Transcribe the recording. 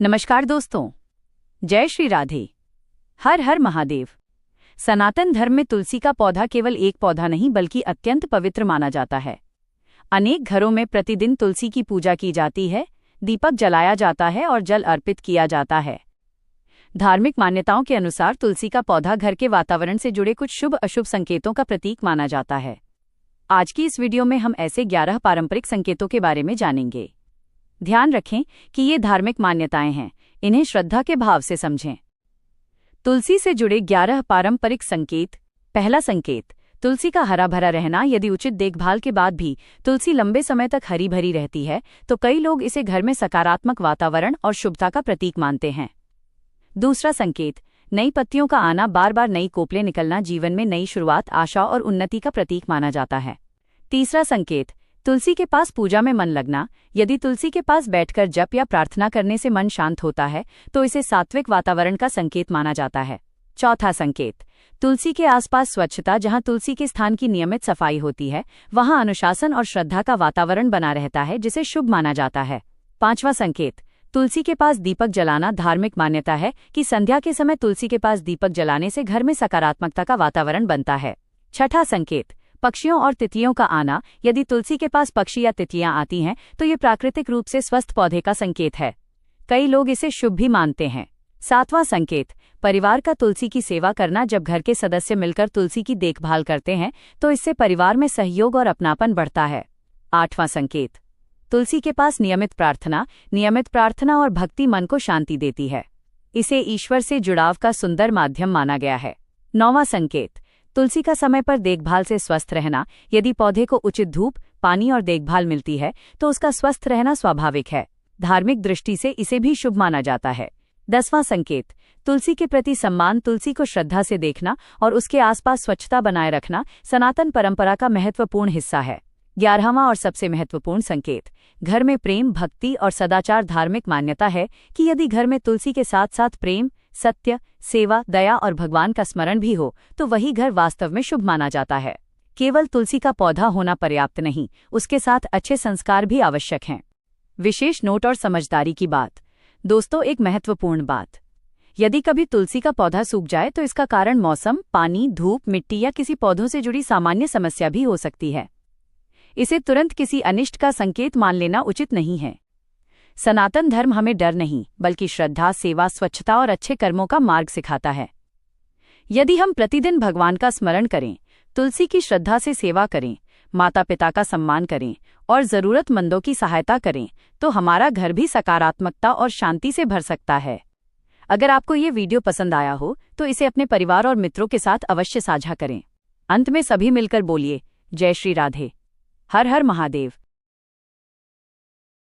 नमस्कार दोस्तों, जय श्री राधे। हर हर महादेव। सनातन धर्म में तुलसी का पौधा केवल एक पौधा नहीं बल्कि अत्यंत पवित्र माना जाता है। अनेक घरों में प्रतिदिन तुलसी की पूजा की जाती है, दीपक जलाया जाता है और जल अर्पित किया जाता है। धार्मिक मान्यताओं के अनुसार तुलसी का पौधा घर के वातावरण से जुड़े कुछ शुभ अशुभ संकेतों का प्रतीक माना जाता है। आज की इस वीडियो में हम ऐसे 11 पारंपरिक संकेतों के बारे में जानेंगे। ध्यान रखें कि ये धार्मिक मान्यताएं हैं, इन्हें श्रद्धा के भाव से समझें। तुलसी से जुड़े 11 पारंपरिक संकेत। पहला संकेत, तुलसी का हरा भरा रहना। यदि उचित देखभाल के बाद भी तुलसी लंबे समय तक हरी भरी रहती है तो कई लोग इसे घर में सकारात्मक वातावरण और शुभता का प्रतीक मानते हैं। दूसरा संकेत, नई पत्तियों का आना। बार बार नई कोपलें निकलना जीवन में नई शुरुआत, आशा और उन्नति का प्रतीक माना जाता है। तीसरा संकेत, तुलसी के पास पूजा में मन लगना। यदि तुलसी के पास बैठकर जप या प्रार्थना करने से मन शांत होता है तो इसे सात्विक वातावरण का संकेत माना जाता है। चौथा संकेत, तुलसी के आसपास स्वच्छता। जहां तुलसी के स्थान की नियमित सफाई होती है वहां अनुशासन और श्रद्धा का वातावरण बना रहता है, जिसे शुभ माना जाता है। पांचवा संकेत, तुलसी के पास दीपक जलाना। धार्मिक मान्यता है कि संध्या के समय तुलसी के पास दीपक जलाने से घर में सकारात्मकता का वातावरण बनता है। छठा संकेत, पक्षियों और तितलियों का आना। यदि तुलसी के पास पक्षी या तितलियां आती हैं तो ये प्राकृतिक रूप से स्वस्थ पौधे का संकेत है। कई लोग इसे शुभ भी मानते हैं। सातवां संकेत, परिवार का तुलसी की सेवा करना। जब घर के सदस्य मिलकर तुलसी की देखभाल करते हैं तो इससे परिवार में सहयोग और अपनापन बढ़ता है। आठवां संकेत, तुलसी के पास नियमित प्रार्थना। नियमित प्रार्थना और भक्ति मन को शांति देती है। इसे ईश्वर से जुड़ाव का सुंदर माध्यम माना गया है। नौवां संकेत, तुलसी का समय पर देखभाल से स्वस्थ रहना। यदि पौधे को उचित धूप, पानी और देखभाल मिलती है तो उसका स्वस्थ रहना स्वाभाविक है। धार्मिक दृष्टि से इसे भी शुभ माना जाता है। 10वां संकेत, तुलसी के प्रति सम्मान। तुलसी को श्रद्धा से देखना और उसके आसपास स्वच्छता बनाए रखना सनातन परंपरा का महत्वपूर्ण हिस्सा है। 11वां और सबसे महत्वपूर्ण संकेत, घर में प्रेम, भक्ति और सदाचार। धार्मिक मान्यता है कि यदि घर में तुलसी के साथ साथ प्रेम, सत्य, सेवा, दया और भगवान का स्मरण भी हो तो वही घर वास्तव में शुभ माना जाता है। केवल तुलसी का पौधा होना पर्याप्त नहीं, उसके साथ अच्छे संस्कार भी आवश्यक हैं। विशेष नोट और समझदारी की बात। दोस्तों, एक महत्वपूर्ण बात, यदि कभी तुलसी का पौधा सूख जाए तो इसका कारण मौसम, पानी, धूप, मिट्टी या किसी पौधों से जुड़ी सामान्य समस्या भी हो सकती है। इसे तुरंत किसी अनिष्ट का संकेत मान लेना उचित नहीं है। सनातन धर्म हमें डर नहीं बल्कि श्रद्धा, सेवा, स्वच्छता और अच्छे कर्मों का मार्ग सिखाता है। यदि हम प्रतिदिन भगवान का स्मरण करें, तुलसी की श्रद्धा से सेवा करें, माता पिता का सम्मान करें और जरूरतमंदों की सहायता करें तो हमारा घर भी सकारात्मकता और शांति से भर सकता है। अगर आपको ये वीडियो पसंद आया हो तो इसे अपने परिवार और मित्रों के साथ अवश्य साझा करें। अंत में सभी मिलकर बोलिए, जय श्री राधे। हर हर महादेव।